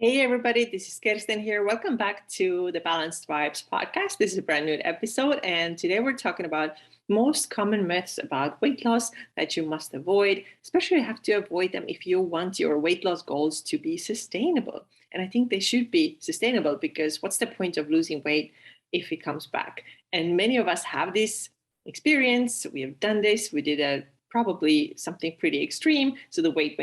Hey everybody, this is Kirsten here. Welcome back to the Balanced Vibes podcast. This is a brand new episode, and today we're talking about most common myths about weight loss that you must avoid, especially have to avoid them if you want your weight loss goals to be sustainable. And I think they should be sustainable because what's the point of losing weight if it comes back? And many of us have this experience. We have done this. We did a probably something pretty extreme. So the weight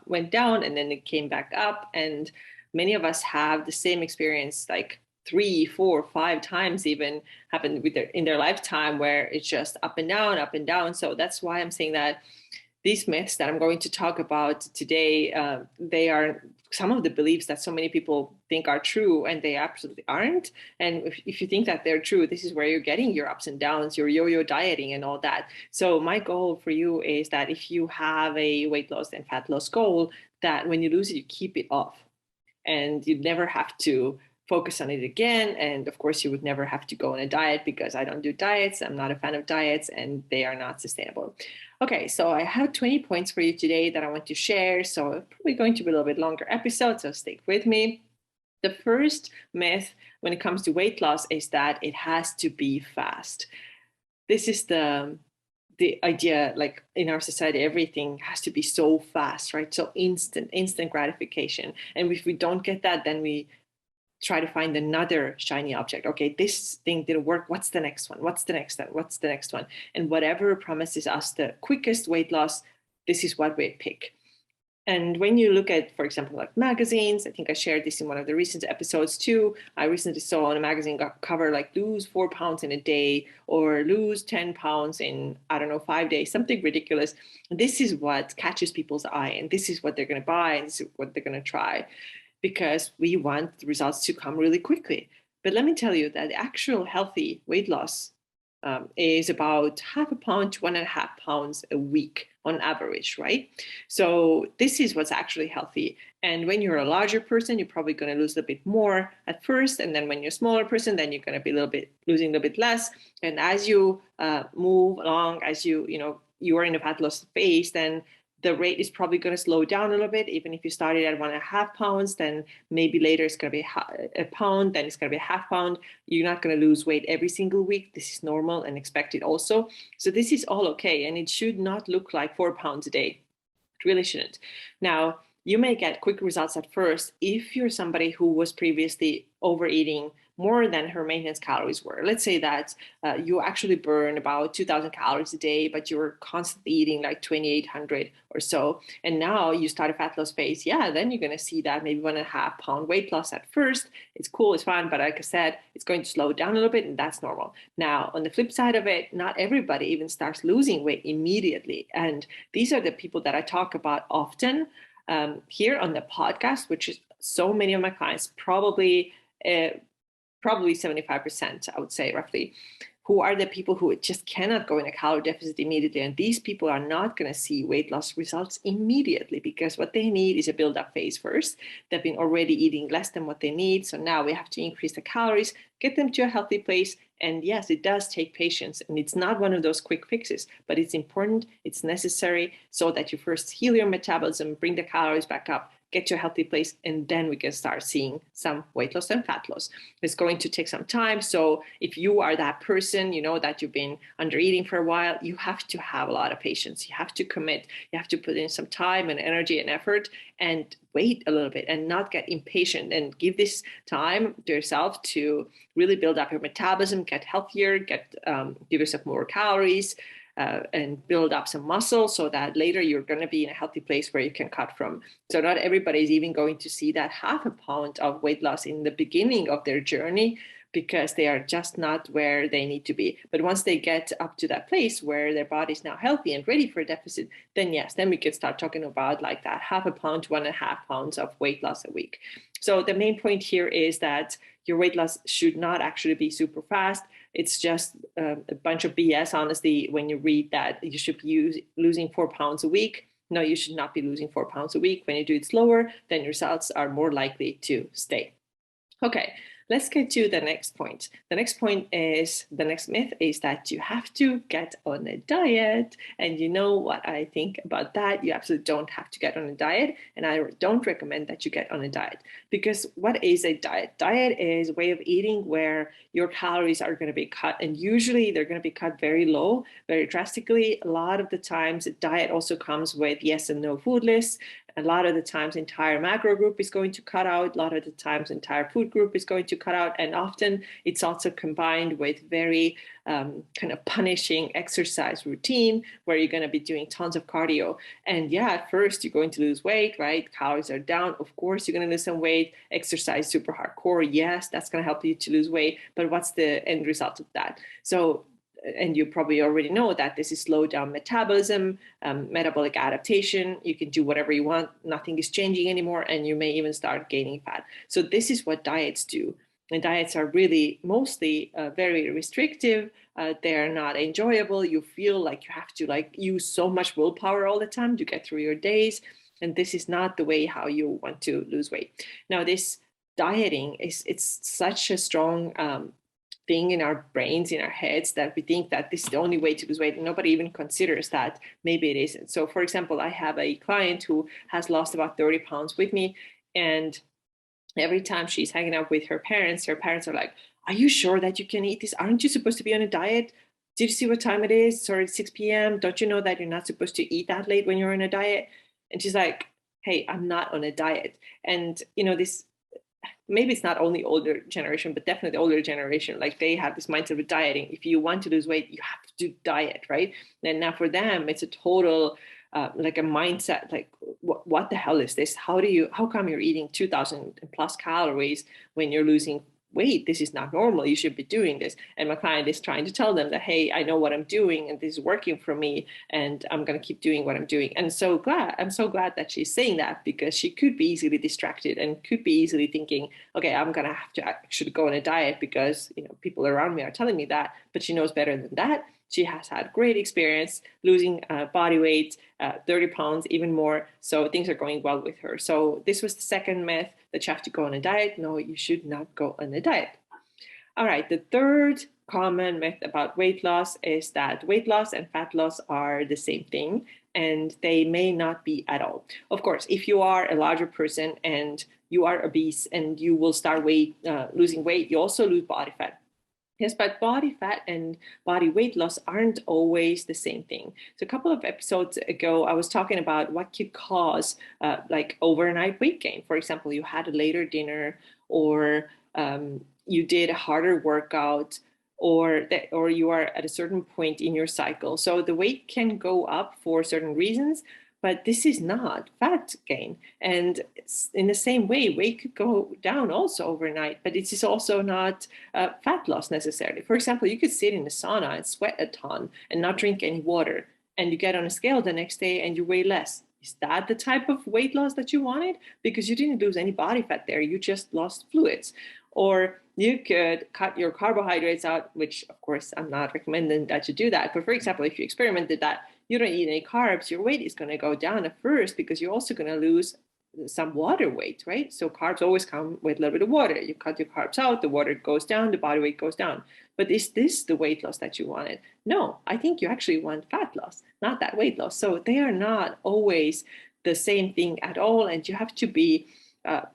went down and then it came back up. And many of us have the same experience like 3, 4, 5 times even happened in their lifetime where it's just up and down, up and down. So that's why I'm saying that these myths that I'm going to talk about today, they are some of the beliefs that so many people think are true and they absolutely aren't. And if you think that they're true, this is where you're getting your ups and downs, your yo-yo dieting and all that. So my goal for you is that if you have a weight loss and fat loss goal, that when you lose it, you keep it off and you'd never have to focus on it again. And of course, you would never have to go on a diet because I don't do diets. I'm not a fan of diets and they are not sustainable. Okay, so I have 20 points for you today that I want to share. So it's probably going to be a little bit longer episode, so stick with me. The first myth when it comes to weight loss is that it has to be fast. This is the idea, like in our society everything has to be so fast, right? So instant gratification, and if we don't get that, then we try to find another shiny object. Okay, this thing didn't work, what's the next one, what's the next one, what's the next one? And whatever promises us the quickest weight loss, this is what we pick. And when you look at, for example, like magazines, I think I shared this in one of the recent episodes too. I recently saw on a magazine cover like lose 4 pounds in a day or lose 10 pounds in, I don't know, 5 days, something ridiculous. And this is what catches people's eye, and this is what they're going to buy, and this is what they're going to try because we want the results to come really quickly. But let me tell you that the actual healthy weight loss is about half a pound to 1.5 pounds a week on average, right? So this is what's actually healthy. And when you're a larger person, you're probably going to lose a bit more at first. And then when you're a smaller person, then you're going to be losing a little bit less. And as you move along, as you are in a fat loss phase, then the rate is probably going to slow down a little bit. Even if you started at 1.5 pounds, then maybe later it's going to be a pound, then it's going to be a half pound. You're not going to lose weight every single week. This is normal and expected also. So this is all okay. And it should not look like 4 pounds a day. It really shouldn't. Now, you may get quick results at first if you're somebody who was previously overeating more than her maintenance calories were. Let's say that you actually burn about 2,000 calories a day, but you're constantly eating like 2,800 or so. And now you start a fat loss phase. Yeah, then you're going to see that maybe 1.5 pound weight loss at first. It's cool, it's fun, but like I said, it's going to slow down a little bit, and that's normal. Now, on the flip side of it, not everybody even starts losing weight immediately. And these are the people that I talk about often here on the podcast, which is so many of my clients, probably 75%, I would say roughly, who are the people who just cannot go in a calorie deficit immediately. And these people are not going to see weight loss results immediately because what they need is a build-up phase first. They've been already eating less than what they need. So now we have to increase the calories, get them to a healthy place. And yes, it does take patience. And it's not one of those quick fixes, but it's important, it's necessary so that you first heal your metabolism, bring the calories back up, get to a healthy place, and then we can start seeing some weight loss and fat loss. It's going to take some time. So if you are that person, you know that you've been under eating for a while, you have to have a lot of patience. You have to commit. You have to put in some time and energy and effort and wait a little bit and not get impatient and give this time to yourself to really build up your metabolism, get healthier, give yourself more calories, and build up some muscle so that later you're going to be in a healthy place where you can cut from. So not everybody is even going to see that half a pound of weight loss in the beginning of their journey because they are just not where they need to be. But once they get up to that place where their body is now healthy and ready for a deficit, then yes, then we can start talking about like that half a pound to 1.5 pounds of weight loss a week. So the main point here is that your weight loss should not actually be super fast. It's just a bunch of BS, honestly, when you read that you should be losing 4 pounds a week. No, you should not be losing 4 pounds a week. When you do it slower, then your results are more likely to stay. Okay, let's get to the next point. The next myth is that you have to get on a diet. And you know what I think about that? You absolutely don't have to get on a diet. And I don't recommend that you get on a diet, because what is a diet? Diet is a way of eating where your calories are going to be cut. And usually they're going to be cut very low, very drastically. A lot of the times, a diet also comes with yes and no food lists. A lot of the times, entire macro group is going to cut out. A lot of the times, entire food group is going to cut out. And often it's also combined with very kind of punishing exercise routine where you're going to be doing tons of cardio. And yeah, at first you're going to lose weight, right? Calories are down. Of course, you're going to lose some weight. Exercise super hardcore. Yes, that's going to help you to lose weight. But what's the end result of that? So, and you probably already know that this is slow down metabolism, metabolic adaptation. You can do whatever you want. Nothing is changing anymore. And you may even start gaining fat. So this is what diets do. And diets are really mostly very restrictive. They're not enjoyable. You feel like you have to use so much willpower all the time to get through your days. And this is not the way how you want to lose weight. Now, this dieting it's such a strong thing in our brains, in our heads, that we think that this is the only way to lose weight. And nobody even considers that maybe it isn't. So for example, I have a client who has lost about 30 pounds with me. And every time she's hanging out with her parents are like, are you sure that you can eat this? Aren't you supposed to be on a diet? Did you see what time it is? Sorry, it's 6 p.m. Don't you know that you're not supposed to eat that late when you're on a diet? And she's like, hey, I'm not on a diet. And, this, maybe it's not only older generation, but definitely the older generation, like they have this mindset of dieting. If you want to lose weight, you have to diet, right? And now for them, it's a total like a mindset, like what the hell is this? How come you're eating 2,000 plus calories when you're losing weight? This is not normal. You should be doing this. And my client is trying to tell them that, hey, I know what I'm doing and this is working for me and I'm going to keep doing what I'm doing. And I'm so glad that she's saying that, because she could be easily distracted and could be easily thinking, okay, I'm going to have to actually go on a diet because, people around me are telling me that, but she knows better than that. She has had great experience losing body weight, 30 pounds, even more. So things are going well with her. So this was the second myth, that you have to go on a diet. No, you should not go on a diet. All right. The third common myth about weight loss is that weight loss and fat loss are the same thing, and they may not be at all. Of course, if you are a larger person and you are obese and you will start losing weight, you also lose body fat. Yes, but body fat and body weight loss aren't always the same thing. So a couple of episodes ago, I was talking about what could cause like overnight weight gain. For example, you had a later dinner, or you did a harder workout, or you are at a certain point in your cycle. So the weight can go up for certain reasons, but this is not fat gain. And in the same way, weight could go down also overnight, but it is also not fat loss necessarily. For example, you could sit in the sauna and sweat a ton and not drink any water, and you get on a scale the next day and you weigh less. Is that the type of weight loss that you wanted? Because you didn't lose any body fat there, you just lost fluids. Or you could cut your carbohydrates out, which of course I'm not recommending that you do that. But for example, if you experimented that, you don't eat any carbs, your weight is going to go down at first, because you're also going to lose some water weight, right? So carbs always come with a little bit of water. You cut your carbs out, the water goes down, the body weight goes down. But is this the weight loss that you wanted? No, I think you actually want fat loss, not that weight loss. So they are not always the same thing at all. And you have to be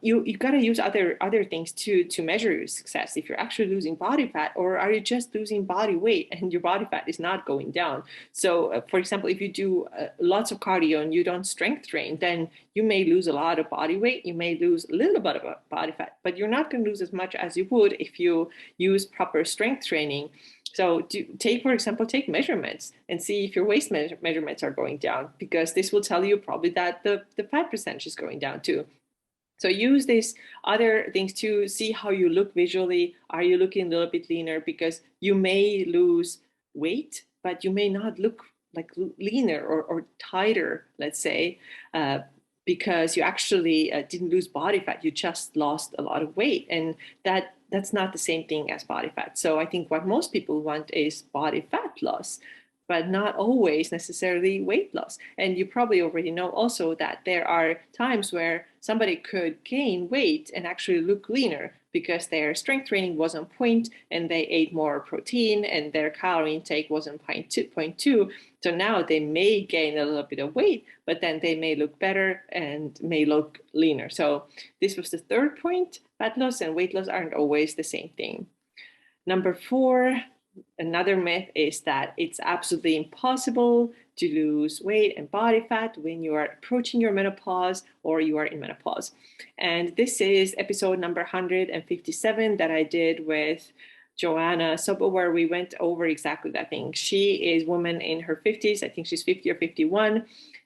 you got to use other things to measure your success. If you're actually losing body fat, or are you just losing body weight and your body fat is not going down? So for example, if you do lots of cardio and you don't strength train, then you may lose a lot of body weight, you may lose a little bit of body fat, but you're not going to lose as much as you would if you use proper strength training. So for example, take measurements and see if your waist measurements are going down, because this will tell you probably that the fat percentage is going down too. So use these other things to see how you look visually. Are you looking a little bit leaner? Because you may lose weight, but you may not look like leaner or tighter, let's say, because you actually didn't lose body fat. You just lost a lot of weight. And that's not the same thing as body fat. So I think what most people want is body fat loss. but not always necessarily weight loss. And you probably already know also that there are times where somebody could gain weight and actually look leaner because their strength training was on point and they ate more protein and their calorie intake was on point two. So now they may gain a little bit of weight, but then they may look better and may look leaner. So this was the third point. Fat loss and weight loss aren't always the same thing. Number 4, another myth is that it's absolutely impossible to lose weight and body fat when you are approaching your menopause or you are in menopause. And this is episode number 157 that I did with Joanna Sobo, where we went over exactly that thing. She is a woman in her 50s. I think she's 50 or 51.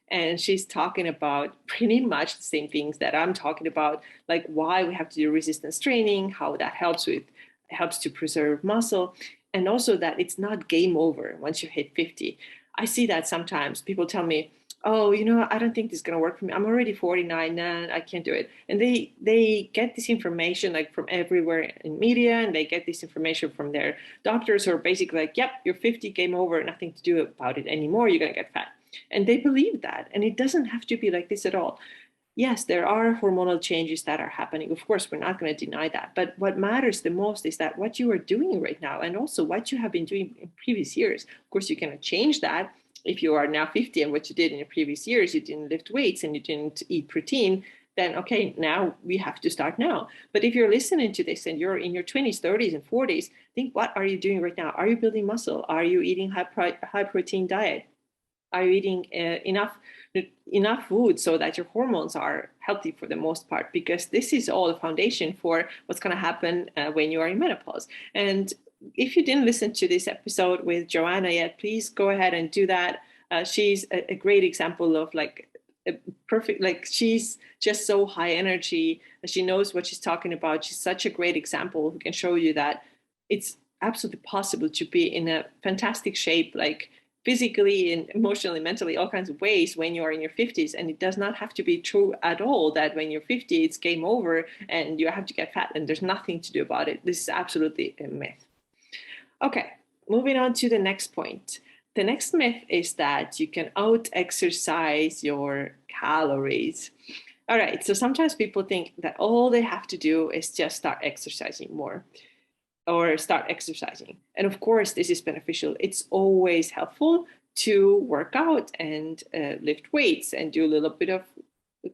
And she's talking about pretty much the same things that I'm talking about, like why we have to do resistance training, how that helps to preserve muscle, and also that it's not game over once you hit 50. I see that sometimes people tell me, oh, I don't think this is going to work for me. I'm already 49, nah, I can't do it. And they get this information like from everywhere in media, and they get this information from their doctors who are basically like, yep, you're 50, game over, nothing to do about it anymore, you're going to get fat. And they believe that. And it doesn't have to be like this at all. Yes, there are hormonal changes that are happening. Of course, we're not going to deny that. But what matters the most is that what you are doing right now and also what you have been doing in previous years. Of course, you can change that. If you are now 50 and what you did in the previous years, you didn't lift weights and you didn't eat protein, then okay, now we have to start now. But if you're listening to this and you're in your 20s, 30s, and 40s, think, what are you doing right now? Are you building muscle? Are you eating high protein diet? Are you eating enough food so that your hormones are healthy for the most part? Because this is all the foundation for what's going to happen when you are in menopause. And if you didn't listen to this episode with Joanna yet, please go ahead and do that. She's a great example of like a perfect, like she's just so high energy. She knows what she's talking about. She's such a great example who can show you that it's absolutely possible to be in a fantastic shape, like physically and emotionally, mentally, all kinds of ways when you are in your 50s. And it does not have to be true at all that when you're 50, it's game over and you have to get fat and there's nothing to do about it. This is absolutely a myth. Okay, moving on to the next point. The next myth is that you can out-exercise your calories. All right, so sometimes people think that all they have to do is just start exercising more or start exercising. And of course, this is beneficial. It's always helpful to work out and lift weights and do a little bit of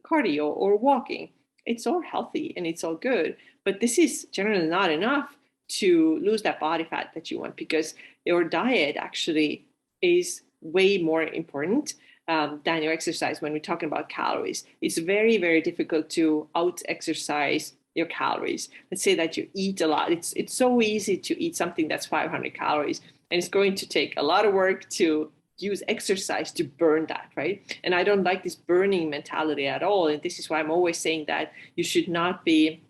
cardio or walking. It's all healthy and it's all good. But this is generally not enough to lose that body fat that you want, because your diet actually is way more important than your exercise when we're talking about calories. It's very, very difficult to out-exercise your calories. Let's say that you eat a lot. It's so easy to eat something that's 500 calories, and it's going to take a lot of work to use exercise to burn that, right? And I don't like this burning mentality at all. And this is why I'm always saying that you should not be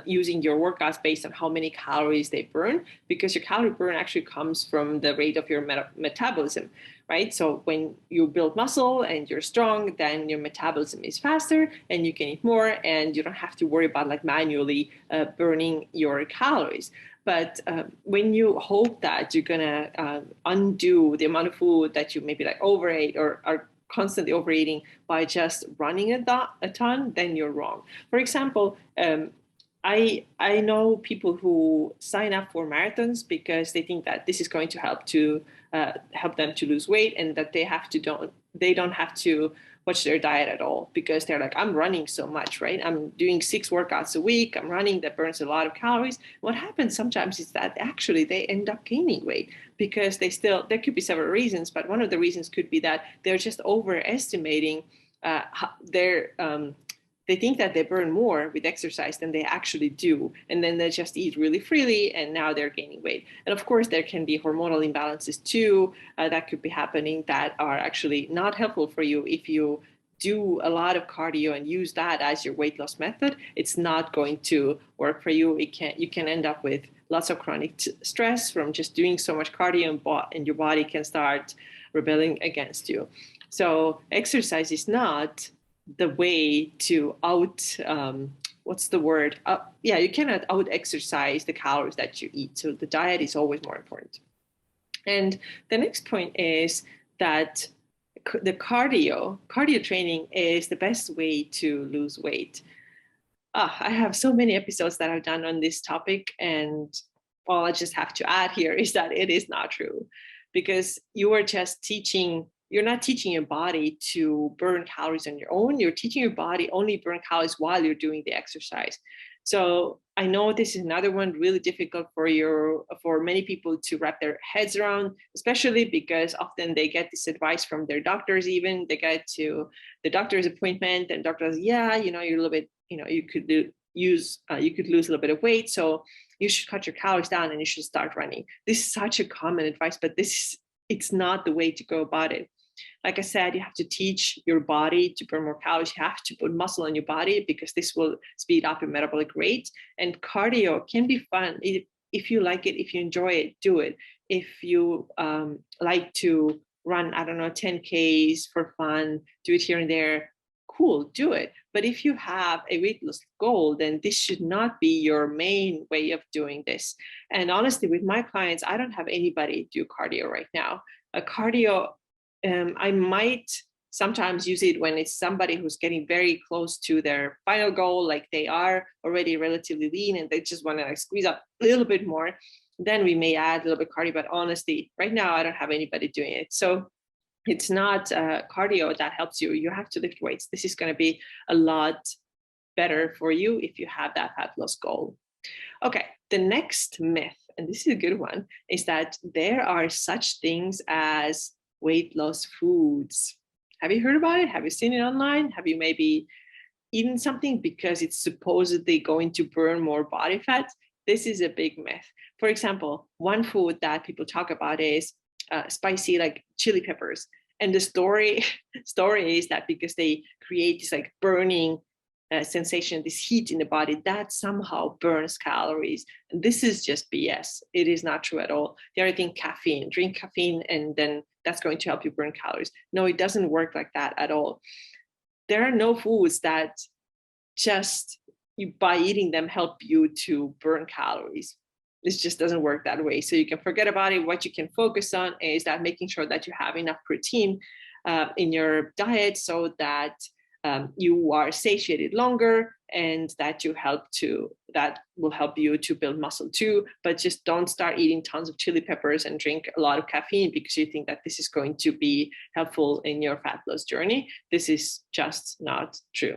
using your workouts based on how many calories they burn, because your calorie burn actually comes from the rate of your metabolism, right? So when you build muscle and you're strong, then your metabolism is faster and you can eat more and you don't have to worry about like manually burning your calories. But when you hope that you're gonna undo the amount of food that you maybe like overate or are constantly overeating by just running a ton, then you're wrong. For example, I know people who sign up for marathons because they think that this is going to help them to lose weight, and that they don't have to watch their diet at all, because they're like, I'm running so much, right? I'm doing 6 workouts a week. I'm running, that burns a lot of calories. What happens sometimes is that actually they end up gaining weight because there could be several reasons, but one of the reasons could be that they're just overestimating they think that they burn more with exercise than they actually do. And then they just eat really freely and now they're gaining weight. And of course, there can be hormonal imbalances too that could be happening that are actually not helpful for you. If you do a lot of cardio and use that as your weight loss method, it's not going to work for you. You can end up with lots of chronic stress from just doing so much cardio, and your body can start rebelling against you. So exercise is not the way to you cannot out exercise the calories that you eat. So the diet is always more important. And the next point is that the cardio training is the best way to lose weight. I have so many episodes that I've done on this topic, and all I just have to add here is that it is not true, because you're not teaching your body to burn calories on your own. You're teaching your body only burn calories while you're doing the exercise. So I know this is another one really difficult for many people to wrap their heads around, especially because often they get this advice from their doctors. Even they get to the doctor's appointment, and doctor says, yeah, you're a little bit, you could lose a little bit of weight, so you should cut your calories down and you should start running. This is such a common advice, but it's not the way to go about it. Like I said, you have to teach your body to burn more calories. You have to put muscle on your body, because this will speed up your metabolic rate. And cardio can be fun. If you like it, if you enjoy it, do it. If you like to run, 10Ks for fun, do it here and there, cool, do it. But if you have a weight loss goal, then this should not be your main way of doing this. And honestly, with my clients, I don't have anybody do cardio right now. Cardio, I might sometimes use it when it's somebody who's getting very close to their final goal, like they are already relatively lean and they just want to squeeze up a little bit more. Then we may add a little bit cardio. But honestly, right now, I don't have anybody doing it. So it's not cardio that helps you. You have to lift weights. This is going to be a lot better for you if you have that fat loss goal. Okay, the next myth, and this is a good one, is that there are such things as weight loss foods. Have you heard about it? Have you seen it online? Have you maybe eaten something because it's supposedly going to burn more body fat? This is a big myth. For example, one food that people talk about is spicy, like chili peppers. And the story is that because they create this like burning sensation, this heat in the body, that somehow burns calories. And this is just BS. It is not true at all. The other thing, caffeine, drink caffeine, and then that's going to help you burn calories. No, it doesn't work like that at all. There are no foods that just by eating them help you to burn calories. This just doesn't work that way. So you can forget about it. What you can focus on is that making sure that you have enough protein in your diet, so that you are satiated longer, and that will help you to build muscle too. But just don't start eating tons of chili peppers and drink a lot of caffeine because you think that this is going to be helpful in your fat loss journey. This is just not true.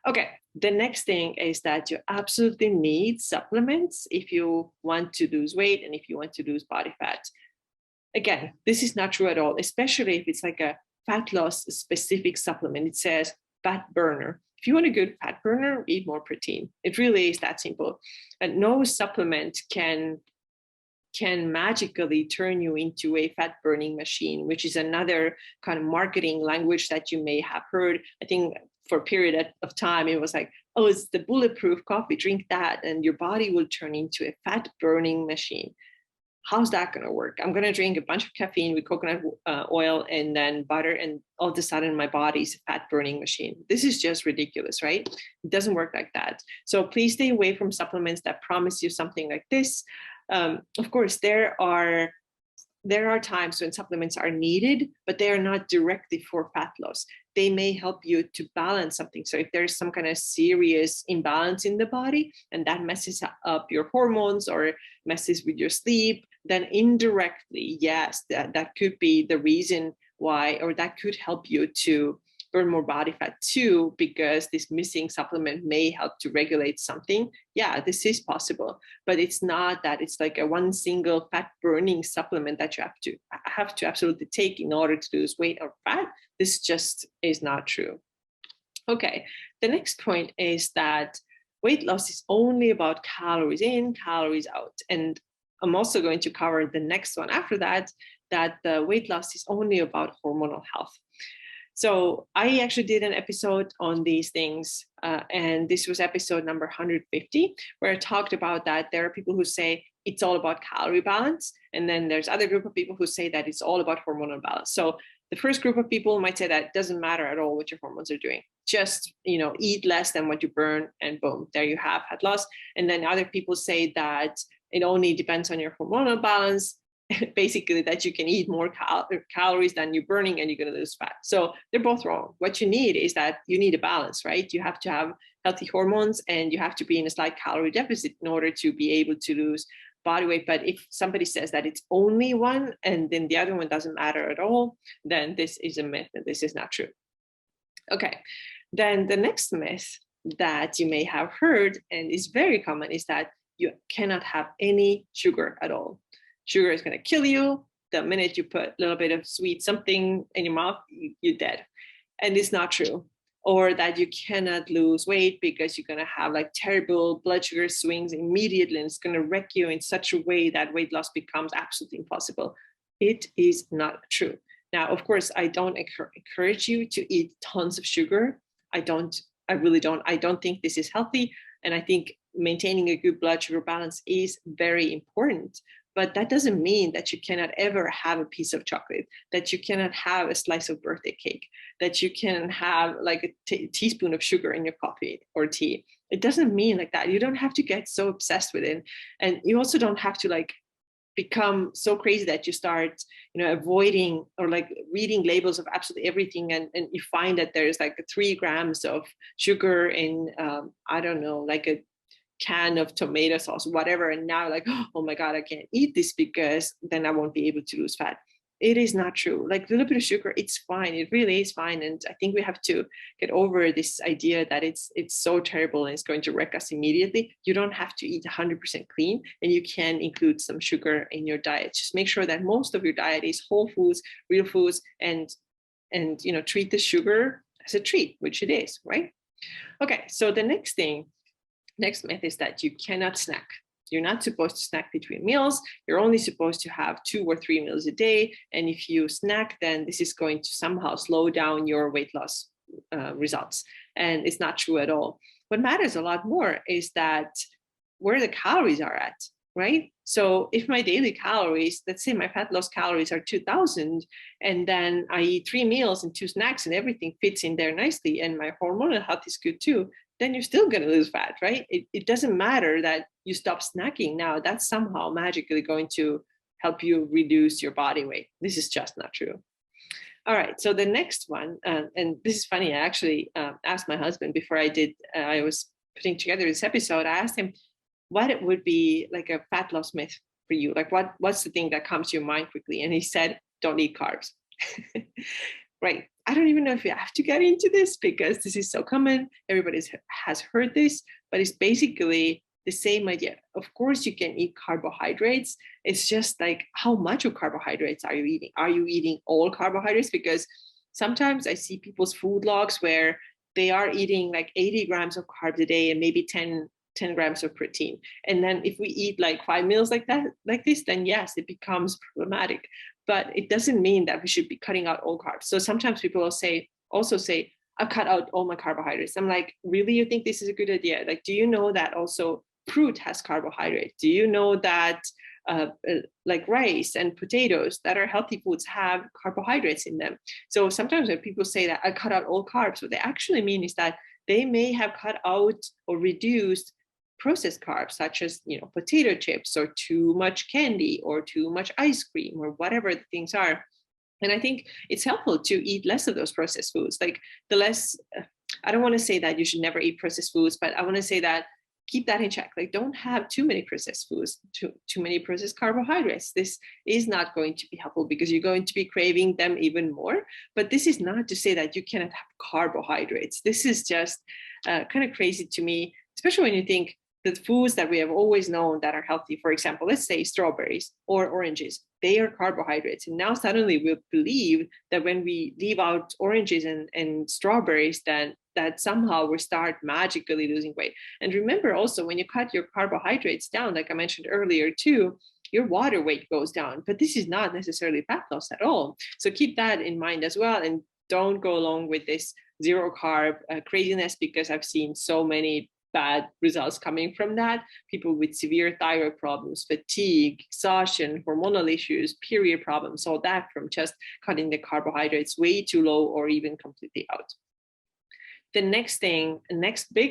Okay, the next thing is that you absolutely need supplements if you want to lose weight and if you want to lose body fat. Again, this is not true at all, especially if it's like a fat loss specific supplement. It says fat burner. If you want a good fat burner, eat more protein. It really is that simple. And no supplement can magically turn you into a fat burning machine, which is another kind of marketing language that you may have heard. I think for a period of time, it was like, oh, it's the bulletproof coffee, drink that, and your body will turn into a fat burning machine. How's that going to work? I'm going to drink a bunch of caffeine with coconut oil and then butter, and all of a sudden my body's a fat burning machine. This is just ridiculous, right? It doesn't work like that. So please stay away from supplements that promise you something like this. Of course, there are times when supplements are needed, but they are not directly for fat loss. They may help you to balance something. So if there's some kind of serious imbalance in the body and that messes up your hormones or messes with your sleep, then indirectly, yes, that could be the reason why, or that could help you to burn more body fat too, because this missing supplement may help to regulate something. Yeah, this is possible, but it's not that it's like a one single fat burning supplement that you have to absolutely take in order to lose weight or fat. This just is not true. Okay, the next point is that weight loss is only about calories in, calories out. And I'm also going to cover the next one after that the weight loss is only about hormonal health. So I actually did an episode on these things, and this was episode number 150, where I talked about that there are people who say it's all about calorie balance, and then there's other group of people who say that it's all about hormonal balance. So the first group of people might say that it doesn't matter at all what your hormones are doing. Just, eat less than what you burn, and boom, there you have fat loss. And then other people say that it only depends on your hormonal balance. basically that you can eat more calories than you're burning and you're going to lose fat. So they're both wrong. What you need is that you need a balance, right? You have to have healthy hormones and you have to be in a slight calorie deficit in order to be able to lose body weight. But if somebody says that it's only one and then the other one doesn't matter at all, then this is a myth and this is not true. Okay, then the next myth that you may have heard and is very common is that you cannot have any sugar at all. Sugar is going to kill you. The minute you put a little bit of sweet something in your mouth, you're dead. And it's not true. Or that you cannot lose weight because you're going to have like terrible blood sugar swings immediately and it's going to wreck you in such a way that weight loss becomes absolutely impossible. It is not true. Now, of course, I don't encourage you to eat tons of sugar. I really don't. I don't think this is healthy. And I think maintaining a good blood sugar balance is very important. But that doesn't mean that you cannot ever have a piece of chocolate, that you cannot have a slice of birthday cake, that you can have like a teaspoon of sugar in your coffee or tea. It doesn't mean like that. You don't have to get so obsessed with it. And you also don't have to like become so crazy that you start, avoiding or like reading labels of absolutely everything. And you find that there's like 3 grams of sugar in, I don't know, like a can of tomato sauce, whatever. And now like, oh my God, I can't eat this because then I won't be able to lose fat. It is not true. Like a little bit of sugar, it's fine. It really is fine. And I think we have to get over this idea that it's so terrible and it's going to wreck us immediately. You don't have to eat 100% clean and you can include some sugar in your diet. Just make sure that most of your diet is whole foods, real foods, and treat the sugar as a treat, which it is, right? Okay, so the next myth is that you cannot snack. You're not supposed to snack between meals. You're only supposed to have 2 or 3 meals a day. And if you snack, then this is going to somehow slow down your weight loss results. And it's not true at all. What matters a lot more is that where the calories are at, right? So if my daily calories, let's say my fat loss calories are 2,000, and then I eat 3 meals and 2 snacks and everything fits in there nicely, and my hormonal health is good too, then you're still going to lose fat, right? It doesn't matter that you stop snacking now. That's somehow magically going to help you reduce your body weight. This is just not true. All right, so the next one, and this is funny, I actually asked my husband before I was putting together this episode, I asked him what it would be like a fat loss myth for you. Like what's the thing that comes to your mind quickly? And he said, don't eat carbs. Right. I don't even know if we have to get into this because this is so common. Everybody has heard this, but it's basically the same idea. Of course, you can eat carbohydrates. It's just like, how much of carbohydrates are you eating? Are you eating all carbohydrates? Because sometimes I see people's food logs where they are eating like 80 grams of carbs a day and maybe 10 grams of protein. And then if we eat like 5 meals like this, then yes, it becomes problematic. But it doesn't mean that we should be cutting out all carbs. So sometimes people will also say, I've cut out all my carbohydrates. I'm like, really, you think this is a good idea? Like, do you know that also fruit has carbohydrates? Do you know that like rice and potatoes that are healthy foods have carbohydrates in them? So sometimes when people say that I cut out all carbs, what they actually mean is that they may have cut out or reduced processed carbs, such as potato chips or too much candy or too much ice cream or whatever the things are. And I think it's helpful to eat less of those processed foods. Like the less, I don't want to say that you should never eat processed foods, but I want to say that keep that in check. Like don't have too many processed foods, too many processed carbohydrates. This is not going to be helpful because you're going to be craving them even more. But this is not to say that you cannot have carbohydrates. This is just kind of crazy to me, especially when you think the foods that we have always known that are healthy, for example, let's say strawberries or oranges, they are carbohydrates. And now suddenly we believe that when we leave out oranges and strawberries, then that somehow we start magically losing weight. And remember also, when you cut your carbohydrates down, like I mentioned earlier too, your water weight goes down. But this is not necessarily fat loss at all. So keep that in mind as well. And don't go along with this zero carb craziness, because I've seen so many bad results coming from that. People with severe thyroid problems, fatigue, exhaustion, hormonal issues, period problems, all that from just cutting the carbohydrates way too low or even completely out. The next big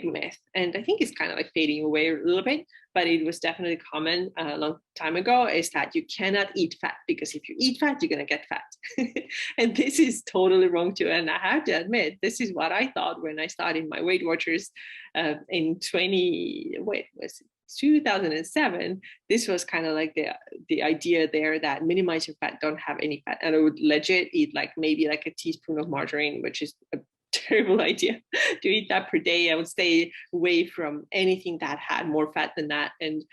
myth, and I think it's kind of like fading away a little bit, but it was definitely common a long time ago, is that you cannot eat fat, because if you eat fat, you're going to get fat. And this is totally wrong too. And I have to admit, this is what I thought when I started my Weight Watchers in 2007. This was kind of like the idea there that minimize your fat, don't have any fat. And I would legit eat like maybe like a teaspoon of margarine, which is a terrible idea to eat that per day. I would stay away from anything that had more fat than that. And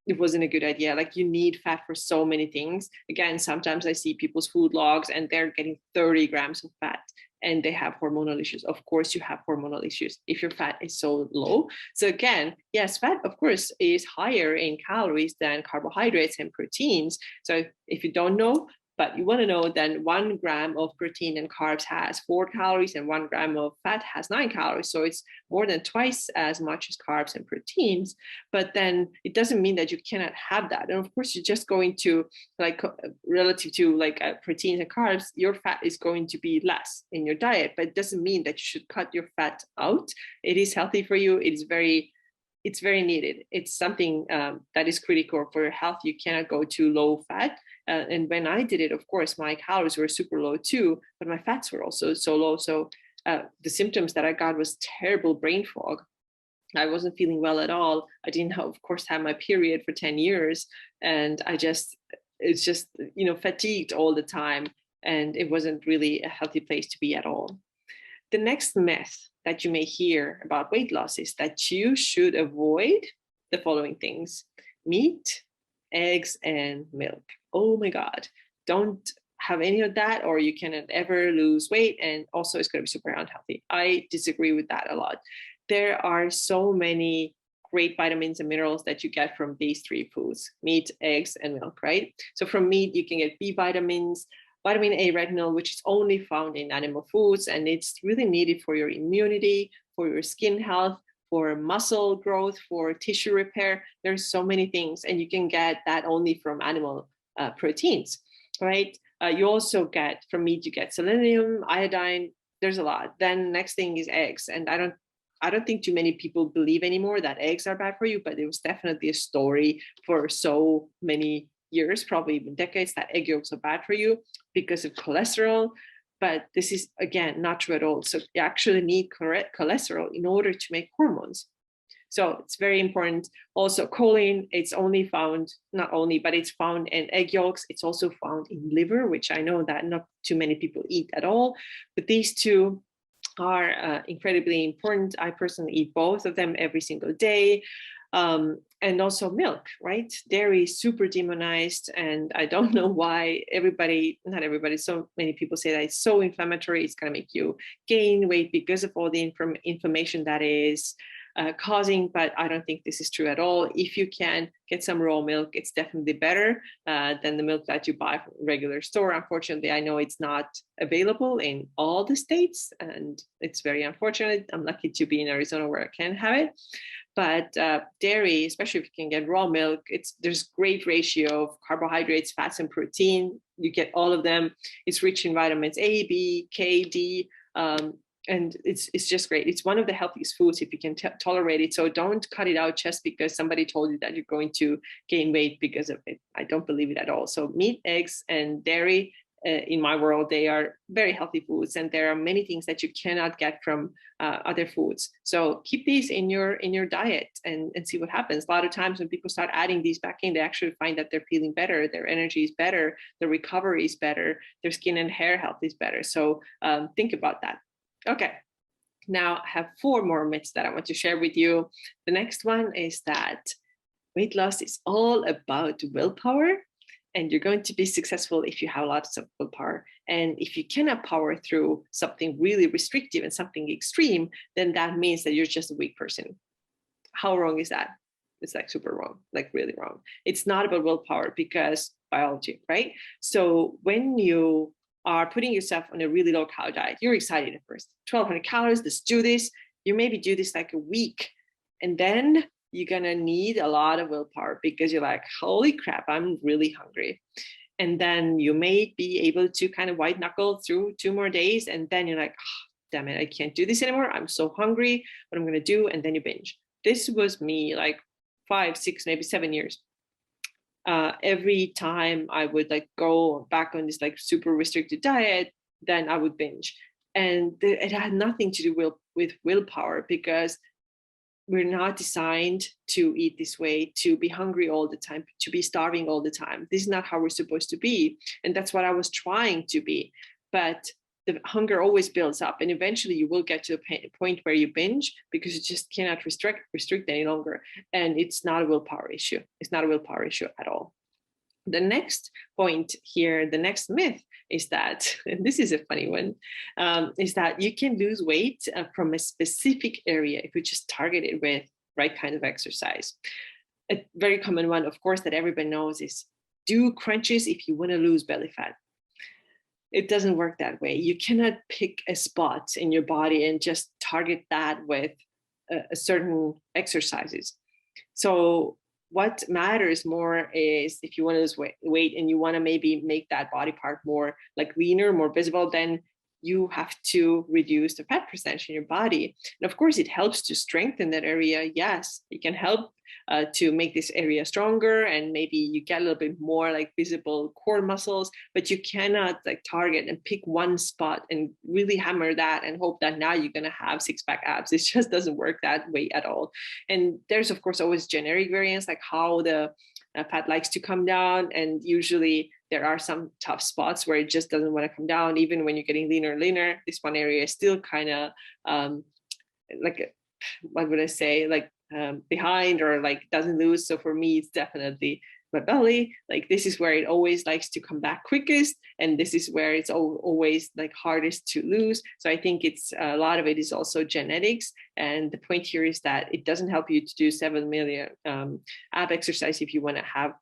it wasn't a good idea. Like, you need fat for so many things. Again, sometimes I see people's food logs and they're getting 30 grams of fat and they have hormonal issues. Of course, you have hormonal issues if your fat is so low. So again, yes, fat, of course, is higher in calories than carbohydrates and proteins. So if you don't know, but you want to know, then 1 gram of protein and carbs has 4 calories and 1 gram of fat has 9 calories. So it's more than twice as much as carbs and proteins. But then it doesn't mean that you cannot have that. And of course, you're just going to, like, relative to like proteins and carbs, your fat is going to be less in your diet, but it doesn't mean that you should cut your fat out. It is healthy for you. It's very needed. It's something that is critical for your health. You cannot go too low fat. And when I did it, of course, my calories were super low too, but my fats were also so low. So the symptoms that I got was terrible brain fog. I wasn't feeling well at all. I didn't have, of course, have my period for 10 years. And it's just, fatigued all the time. And it wasn't really a healthy place to be at all. The next myth that you may hear about weight loss is that you should avoid the following things: meat, eggs, and milk. Oh my God, don't have any of that, or you cannot ever lose weight. And also, it's going to be super unhealthy. I disagree with that a lot. There are so many great vitamins and minerals that you get from these 3 foods: meat, eggs, and milk, right? So from meat, you can get B vitamins, vitamin A retinol, which is only found in animal foods, and it's really needed for your immunity, for your skin health, for muscle growth, for tissue repair. There's so many things, and you can get that only from animal proteins, right? You also get from meat, you get selenium, iodine. There's a lot. Then next thing is eggs, and I don't think too many people believe anymore that eggs are bad for you, but it was definitely a story for so many years, probably even decades, that egg yolks are bad for you because of cholesterol. But this is, again, not true at all. So you actually need correct cholesterol in order to make hormones. So it's very important. Also, choline, it's only found, not only, but it's found in egg yolks. It's also found in liver, which I know that not too many people eat at all. But these two are incredibly important. I personally eat both of them every single day. And also milk, right? Dairy is super demonized, and I don't know why not everybody, so many people say that it's so inflammatory, it's going to make you gain weight because of all the information that is causing, but I don't think this is true at all. If you can get some raw milk, it's definitely better than the milk that you buy from a regular store. Unfortunately, I know it's not available in all the states, and it's very unfortunate. I'm lucky to be in Arizona where I can have it. But dairy, especially if you can get raw milk, there's great ratio of carbohydrates, fats, and protein. You get all of them. It's rich in vitamins A, B, K, D, and it's just great. It's one of the healthiest foods if you can tolerate it. So don't cut it out just because somebody told you that you're going to gain weight because of it. I don't believe it at all. So meat, eggs, and dairy, in my world, they are very healthy foods, and there are many things that you cannot get from other foods. So keep these in your diet and see what happens. A lot of times when people start adding these back in, they actually find that they're feeling better, their energy is better, their recovery is better, their skin and hair health is better. So think about that. Okay, now I have 4 more myths that I want to share with you. The next one is that weight loss is all about willpower, and you're going to be successful if you have lots of willpower. And if you cannot power through something really restrictive and something extreme, then that means that you're just a weak person. How wrong is that? It's like super wrong, like really wrong. It's not about willpower because biology, right? So when you are putting yourself on a really low calorie diet, you're excited at first. 1,200 calories, let's do this. You maybe do this like a week, and then you're gonna need a lot of willpower because you're like, holy crap, I'm really hungry. And then you may be able to kind of white knuckle through 2 more days, and then you're like, oh, damn it, I can't do this anymore. I'm so hungry. What I'm going to do? And then you binge. This was me like 5, 6, maybe 7 years. Every time I would like go back on this like super restricted diet, then I would binge. And it had nothing to do with willpower, because we're not designed to eat this way, to be hungry all the time, to be starving all the time. This is not how we're supposed to be. And that's what I was trying to be. But the hunger always builds up, and eventually you will get to a point where you binge, because you just cannot restrict any longer. And it's not a willpower issue. It's not a willpower issue at all. The next point here, the next myth is that, and this is a funny one, is that you can lose weight from a specific area if you just target it with right kind of exercise. A very common one, of course, that everybody knows is do crunches if you want to lose belly fat. It doesn't work that way. You cannot pick a spot in your body and just target that with a certain exercises. So what matters more is if you want to lose weight and you want to maybe make that body part more like leaner, more visible, then you have to reduce the fat percentage in your body. And of course, it helps to strengthen that area. Yes, it can help to make this area stronger, and maybe you get a little bit more like visible core muscles, but you cannot like target and pick one spot and really hammer that and hope that now you're going to have six-pack abs. It just doesn't work that way at all. And there's of course always generic variants, like how the fat likes to come down, and usually there are some tough spots where it just doesn't want to come down. Even when you're getting leaner and leaner, this one area is still kind of like, what would I say, like behind, or like doesn't lose. So for me, it's definitely my belly. Like this is where it always likes to come back quickest, and this is where it's always like hardest to lose. So I think it's a lot of it is also genetics, and the point here is that it doesn't help you to do 7 million ab exercise if you want to have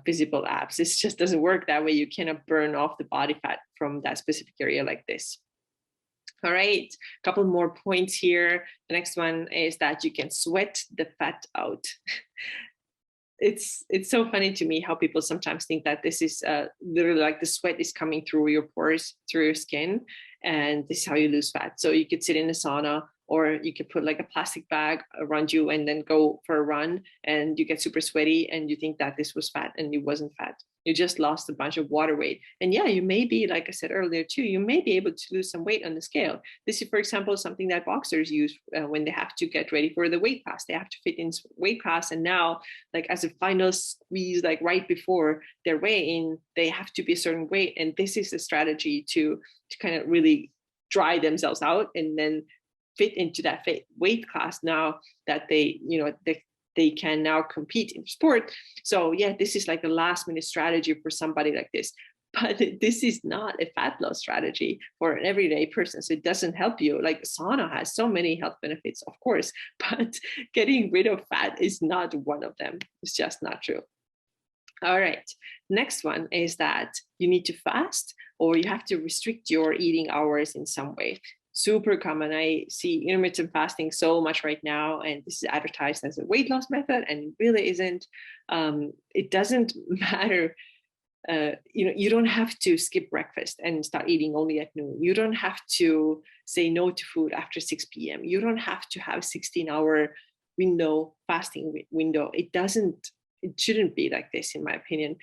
visible abs. It just doesn't work that way. You cannot burn off the body fat from that specific area like this. All right, a couple more points here. The next one is that you can sweat the fat out. It's so funny to me how people sometimes think that this is literally like the sweat is coming through your pores, through your skin, and this is how you lose fat. So you could sit in a sauna, or you could put like a plastic bag around you and then go for a run, and you get super sweaty and you think that this was fat, and it wasn't fat. You just lost a bunch of water weight. And yeah, you may be, like I said earlier too, you may be able to lose some weight on the scale. This is, for example, something that boxers use when they have to get ready for the weight class. They have to fit in weight class, and now, like as a final squeeze, like right before their weigh-in, they have to be a certain weight. And this is a strategy to kind of really dry themselves out and then fit into that weight class now that they can now compete in sport. So yeah, this is like a last minute strategy for somebody like this. But this is not a fat loss strategy for an everyday person. So it doesn't help you. Like sauna has so many health benefits, of course, but getting rid of fat is not one of them. It's just not true. All right, next one is that you need to fast, or you have to restrict your eating hours in some way. Super common. I see intermittent fasting so much right now, and this is advertised as a weight loss method, and it really isn't. It doesn't matter. You don't have to skip breakfast and start eating only at noon. You don't have to say no to food after 6 p.m. You don't have to have 16-hour fasting window. It shouldn't be like this, in my opinion.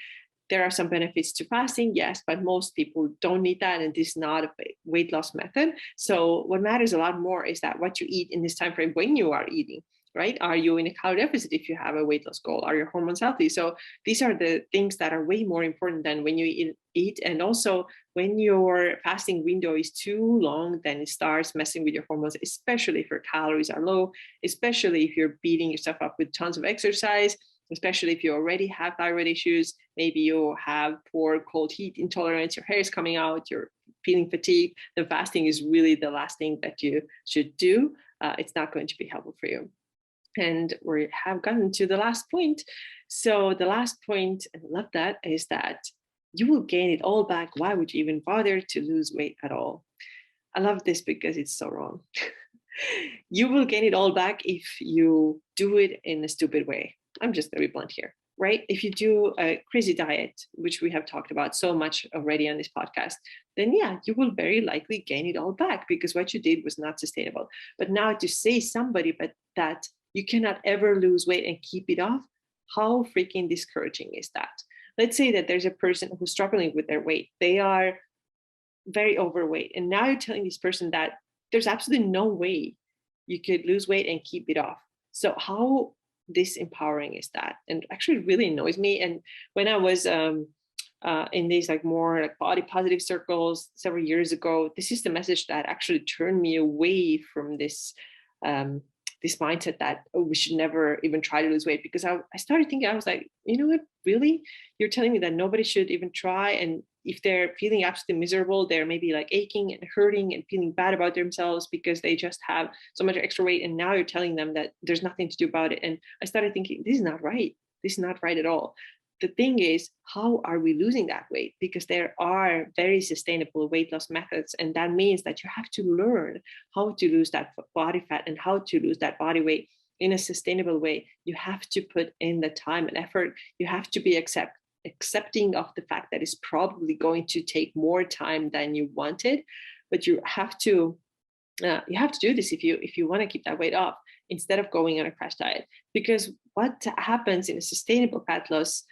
There are some benefits to fasting, yes, but most people don't need that, and this is not a weight loss method. So what matters a lot more is that what you eat in this time frame when you are eating, right? Are you in a calorie deficit if you have a weight loss goal? Are your hormones healthy? So these are the things that are way more important than when you eat. And also, when your fasting window is too long, then it starts messing with your hormones, especially if your calories are low, especially if you're beating yourself up with tons of exercise, especially if you already have thyroid issues. Maybe you have poor cold heat intolerance, your hair is coming out, you're feeling fatigued. Then fasting is really the last thing that you should do. It's not going to be helpful for you. And we have gotten to the last point. So the last point, and I love that, is that you will gain it all back. Why would you even bother to lose weight at all? I love this because it's so wrong. You will gain it all back if you do it in a stupid way. I'm just going to be blunt here. right? If you do a crazy diet, which we have talked about so much already on this podcast, then yeah, you will very likely gain it all back because what you did was not sustainable. But now to say somebody but that you cannot ever lose weight and keep it off, how freaking discouraging is that? Let's say that there's a person who's struggling with their weight. They are very overweight. And now you're telling this person that there's absolutely no way you could lose weight and keep it off. So how disempowering is that? And actually really annoys me. And when I was in these like more like body positive circles several years ago, this is the message that actually turned me away from um, this mindset that, oh, we should never even try to lose weight, because I started thinking, I was like, you know what, really? You're telling me that nobody should even try? And if they're feeling absolutely miserable, they're maybe like aching and hurting and feeling bad about themselves because they just have so much extra weight. And now you're telling them that there's nothing to do about it. And I started thinking, this is not right. This is not right at all. The thing is, how are we losing that weight? Because there are very sustainable weight loss methods. And that means that you have to learn how to lose that body fat and how to lose that body weight in a sustainable way. You have to put in the time and effort. You have to be accepting of the fact that it's probably going to take more time than you wanted, but you have to do this if you want to keep that weight off instead of going on a crash diet. Because what happens in a sustainable fat loss,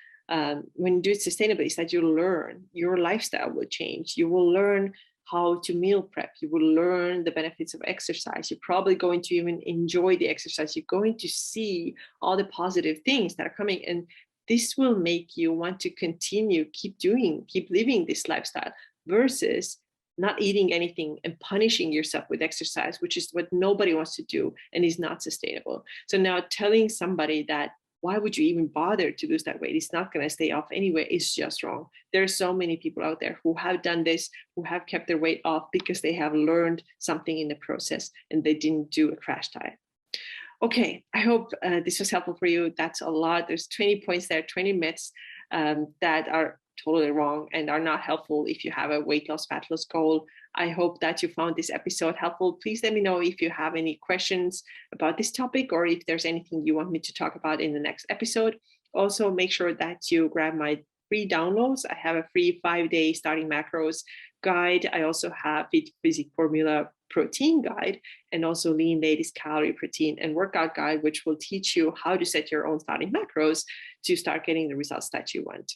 when you do it sustainably, is that you learn, your lifestyle will change. You will learn how to meal prep. You will learn the benefits of exercise. You're probably going to even enjoy the exercise. You're going to see all the positive things that are coming. And this will make you want to continue, keep living this lifestyle versus not eating anything and punishing yourself with exercise, which is what nobody wants to do and is not sustainable. So now telling somebody that, why would you even bother to lose that weight? It's not going to stay off anyway. It's just wrong. There are so many people out there who have done this, who have kept their weight off because they have learned something in the process and they didn't do a crash diet. Okay, I hope this was helpful for you. That's a lot. There's 20 points there, 20 myths that are totally wrong and are not helpful if you have a weight loss, fat loss goal. I hope that you found this episode helpful. Please let me know if you have any questions about this topic or if there's anything you want me to talk about in the next episode. Also, make sure that you grab my free downloads. I have a free 5-day starting macros guide. I also have Fit Physique Formula protein guide and also Lean Ladies calorie, protein, and workout guide, which will teach you how to set your own starting macros to start getting the results that you want.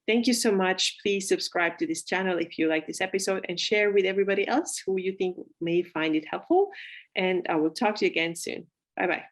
Thank you so much. Please subscribe to this channel if you like this episode and share with everybody else who you think may find it helpful. And I will talk to you again soon. Bye-bye.